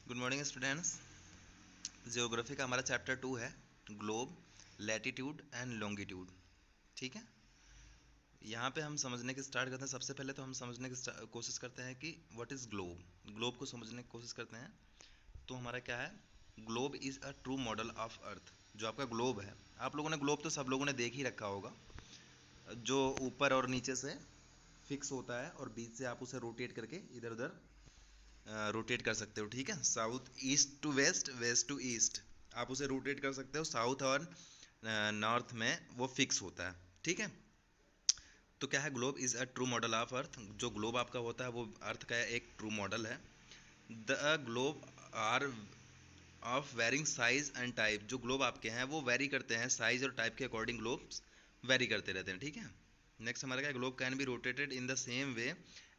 Good morning students. Geography का हमारा chapter 2 है, ग्लोब, लैटिट्यूड एंड लॉन्गिट्यूड। ठीक है, यहाँ पे हम समझने की स्टार्ट करते हैं। सबसे पहले तो हम समझने की कोशिश करते हैं कि व्हाट इज़ ग्लोब। ग्लोब को समझने की कोशिश करते हैं। तो हमारा क्या है, globe is a true model of earth. जो आपका ग्लोब है, आप लोगों ने ग्लोब तो सब लोगों ने देख ही रखा होगा, जो ऊपर और नीचे से फिक्स होता है और बीच से आप उसे रोटेट करके इधर उधर रोटेट कर सकते हो। ठीक है, south east to west, west to east आप उसे रोटेट कर सकते हो। साउथ और नॉर्थ में वो फिक्स होता है। ठीक है, तो क्या है, globe is a true model of earth. जो ग्लोब आपका होता है वो अर्थ का एक ट्रू मॉडल है। The globe are of varying size and type. जो ग्लोब आपके हैं वो वेरी करते हैं, साइज और टाइप के अकॉर्डिंग ग्लोब्स वेरी करते रहते हैं। ठीक है, नेक्स्ट हमारा क्या, globe can be rotated in the same way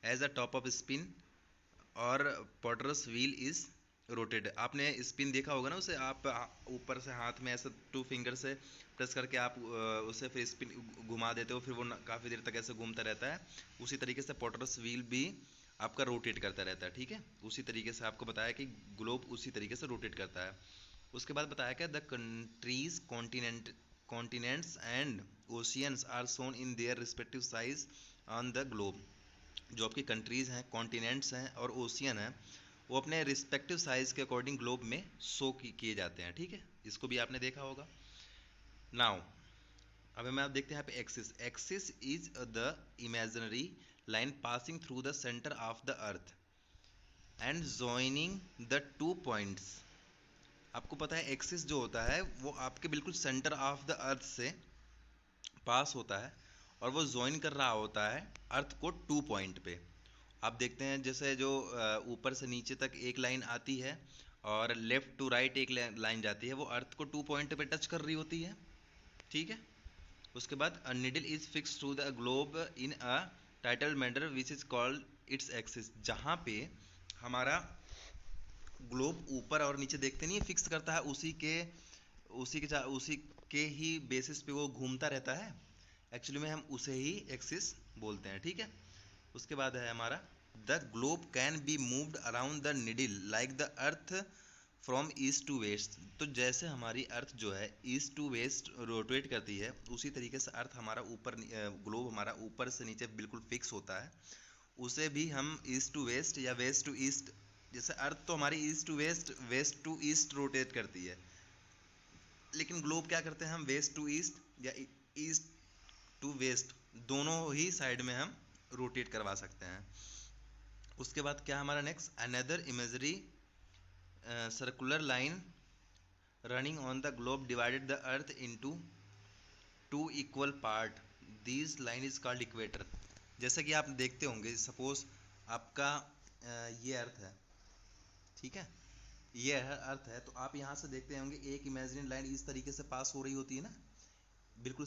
as a top of spin और पॉटरस व्हील इज रोटेट। आपने स्पिन देखा होगा ना, उसे आप ऊपर से हाथ में ऐसे 2 फिंगर से प्रेस करके आप उसे फिर स्पिन घुमा देते हो, फिर वो काफ़ी देर तक ऐसे घूमता रहता है। उसी तरीके से पॉटरस व्हील भी आपका रोटेट करता रहता है। ठीक है, उसी तरीके से आपको बताया कि ग्लोब उसी तरीके से रोटेट करता है। उसके बाद बताया क्या, the countries continents and oceans are shown in their respective size on the globe. जो आपकी कंट्रीज़ हैं, कॉन्टिनेंट्स हैं और ओशियन हैं, वो अपने रिस्पेक्टिव साइज़ के अकॉर्डिंग ग्लोब में शो किए जाते हैं। ठीक है, इसको भी आपने देखा होगा। नाउ अब हम आप देखते हैं यहाँ पे axis. Axis is the imaginary line passing through the centre of the earth and joining the 2 points. आपको पता है एक्सिस जो होता है वो आपके बिल्कुल सेंटर ऑफ द अर्थ से पास होता है और वो ज्वाइन कर रहा होता है अर्थ को 2 पॉइंट पे। आप देखते हैं जैसे जो ऊपर से नीचे तक एक लाइन आती है और लेफ्ट टू राइट एक लाइन जाती है, वो अर्थ को 2 पॉइंट पे टच कर रही होती है। ठीक है, उसके बाद a needle is fix to the globe in a title matter which is called its axis. जहाँ पे हमारा ग्लोब ऊपर और नीचे देखते नहीं है, फिक्स करता है, उसी के ही बेसिस पे वो घूमता रहता है। एक्चुअली में हम उसे ही एक्सिस बोलते हैं। ठीक है, उसके बाद है हमारा, the globe can be moved around the needle like the earth from east to west. तो जैसे हमारी अर्थ जो है ईस्ट टू वेस्ट रोटेट करती है, उसी तरीके से अर्थ हमारा ऊपर, ग्लोब हमारा ऊपर से नीचे बिल्कुल फिक्स होता है। उसे भी हम ईस्ट टू वेस्ट या वेस्ट टू ईस्ट, जैसे अर्थ तो हमारी east to west, west to east rotate करती है, लेकिन ग्लोब क्या करते हैं हम, वेस्ट टू ईस्ट या ईस्ट टू वेस्ट दोनों ही साइड में हम रोटेट करवा सकते हैं। उसके बाद क्या हमारा next, another imagery circular line running on the globe divided the earth into 2 equal part, this line is called equator. जैसे कि आप देखते होंगे, सपोज आपका ये अर्थ है। ठीक है, ये अर्थ है, तो आप यहाँ से देखते होंगे एक इमेजिनरी लाइन इस तरीके से पास हो रही होती है ना, बिल्कुल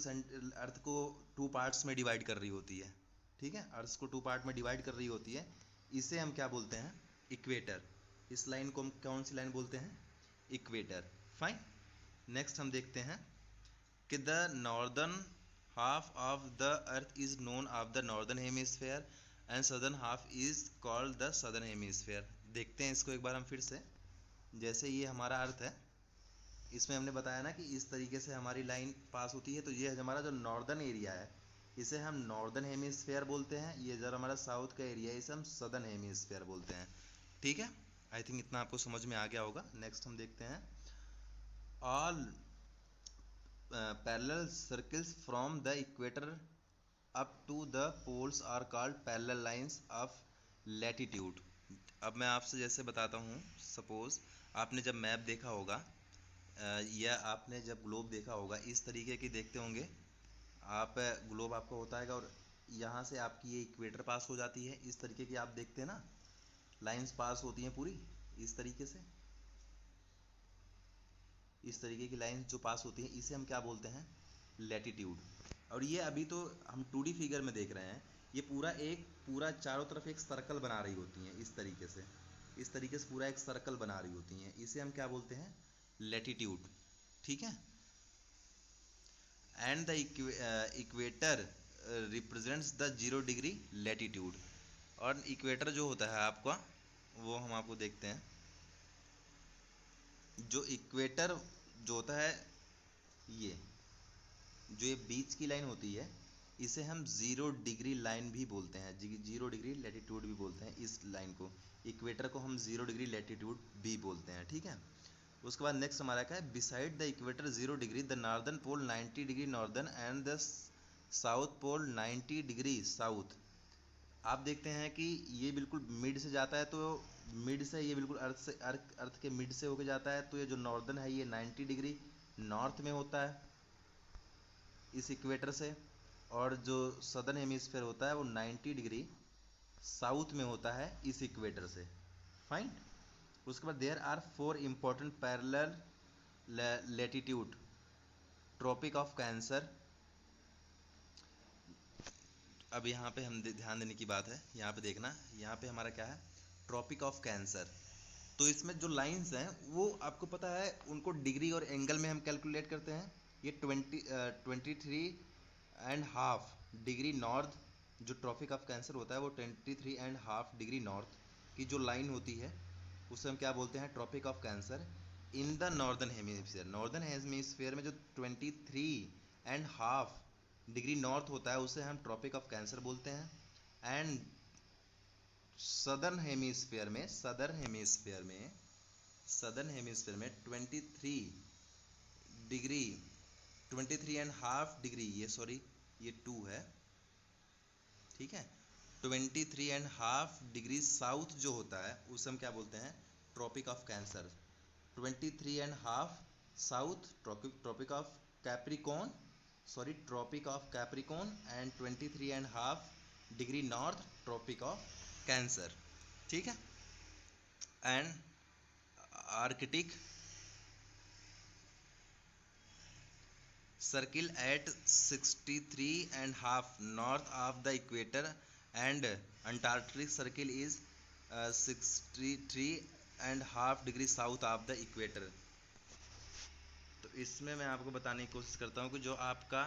अर्थ को 2 पार्ट्स में डिवाइड कर रही होती है। ठीक है, अर्थ को 2 पार्ट में डिवाइड कर रही होती है। इसे हम क्या बोलते हैं, इक्वेटर। इस लाइन को हम कौन सी लाइन बोलते हैं, इक्वेटर। फाइन, नेक्स्ट हम देखते हैं कि the northern half of the earth is known of the northern hemisphere and southern half is called the southern hemisphere. देखते हैं इसको एक बार हम फिर से। जैसे ये हमारा अर्थ है, इसमें हमने बताया ना कि इस तरीके से हमारी लाइन पास होती है, तो ये हमारा जो नॉर्दर्न एरिया है इसे हम नॉर्दर्न हेमिस्फेयर बोलते हैं। ये जो हमारा साउथ का एरिया है इसे हम सदर्न हेमिस्फेयर बोलते हैं। ठीक है, आई थिंक इतना आपको समझ में आ गया होगा। नेक्स्ट हम देखते हैं, all parallel circles from the equator up to the poles are called parallel lines of latitude. अब मैं आपसे जैसे बताता हूँ, सपोज आपने जब मैप देखा होगा या आपने जब ग्लोब देखा होगा, इस तरीके की देखते होंगे आप। ग्लोब आपका होता है और यहाँ से आपकी ये इक्वेटर पास हो जाती है, इस तरीके की आप देखते हैं ना, लाइंस पास होती हैं पूरी इस तरीके से। इस तरीके की लाइंस जो पास होती हैं इसे हम क्या बोलते हैं, लैटिट्यूड। और ये अभी तो हम 2D फिगर में देख रहे हैं, ये पूरा चारों तरफ एक सर्कल बना रही होती हैं इस तरीके से। इस तरीके से पूरा एक सर्कल बना रही होती हैं, इसे हम क्या बोलते हैं, लैटिट्यूड। ठीक है, and the equator represents the 0 degree latitude. और इक्वेटर जो होता है आपका, वो हम आपको देखते हैं, जो इक्वेटर जो होता है, ये जो ये बीच की लाइन होती है, इसे हम 0 डिग्री लाइन भी बोलते हैं, 0 डिग्री लैटिट्यूड भी बोलते हैं। इस लाइन को, इक्वेटर को हम 0 डिग्री लैटिट्यूड भी बोलते हैं, ठीक है। उसके बाद नेक्स्ट हमारा क्या है, beside the equator 0 degree the northern pole 90 degree northern and the south pole 90 degree south. आप देखते हैं कि ये बिल्कुल मिड से जाता है, तो मिड से ये बिल्कुल अर्थ के मिड से होके जाता है, तो ये जो नॉर्दर्न है ये 90 डिग्री नॉर्थ में होता है इस इक्वेटर से, और जो सदर्न हेमिस्फेयर होता है वो 90 डिग्री साउथ में होता है इस इक्वेटर से। फाइन। उसके बाद there are 4 important parallel latitude, tropic of cancer. अब यहाँ पे हम ध्यान देने की बात है, यहाँ पे देखना, यहाँ पे हमारा क्या है, ट्रॉपिक ऑफ कैंसर। तो इसमें जो लाइंस हैं वो आपको पता है, उनको डिग्री और एंगल में हम कैलकुलेट करते हैं। ये 23.5 डिग्री नॉर्थ, जो ट्रॉपिक ऑफ कैंसर होता है वो 23.5 डिग्री नॉर्थ की जो लाइन होती है उसे हम क्या बोलते हैं, tropic of cancer. In the northern hemisphere, northern hemisphere में जो 23.5 डिग्री नॉर्थ होता है उसे हम ट्रॉपिक ऑफ कैंसर बोलते हैं। एंड सदर्न हेमिस्फीयर में 23 डिग्री 23.5 डिग्री, ये 2 है, ठीक है। 23.5 डिग्री साउथ जो होता है उसे हम क्या बोलते हैं, tropic of cancer. 23.5 south tropic of capricorn, and 23.5 degree north tropic of cancer, ठीक है। And arctic circle at 63.5 north of the equator and antarctic circle is 63.5 degree south of the equator. तो इसमें मैं आपको बताने की कोशिश करता हूँ कि जो आपका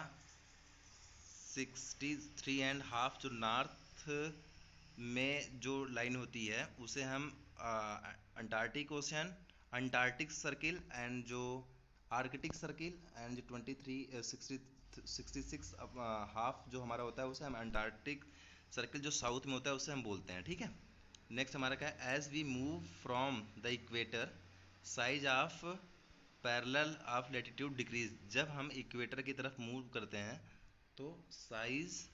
63.5 जो नॉर्थ में जो लाइन होती है उसे हम Antarctic ocean, Antarctic circle, and जो आर्कटिक सर्किल, एंड जो 66 हाफ जो हमारा होता है उसे हम अंटार्कटिक सर्किल जो साउथ में होता है उसे हम बोलते हैं, ठीक है। नेक्स्ट हमारा क्या है, as we move from the equator size of parallel of latitude decrease. जब हम इक्वेटर की तरफ मूव करते हैं तो size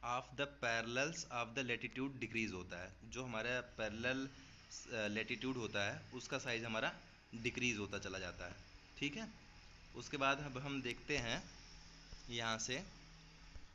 of the parallels of the latitude decrease होता है, जो हमारा पैरेलल लैटिट्यूड होता है उसका साइज हमारा डिक्रीज होता चला जाता है, ठीक है। उसके बाद अब हम देखते हैं यहाँ से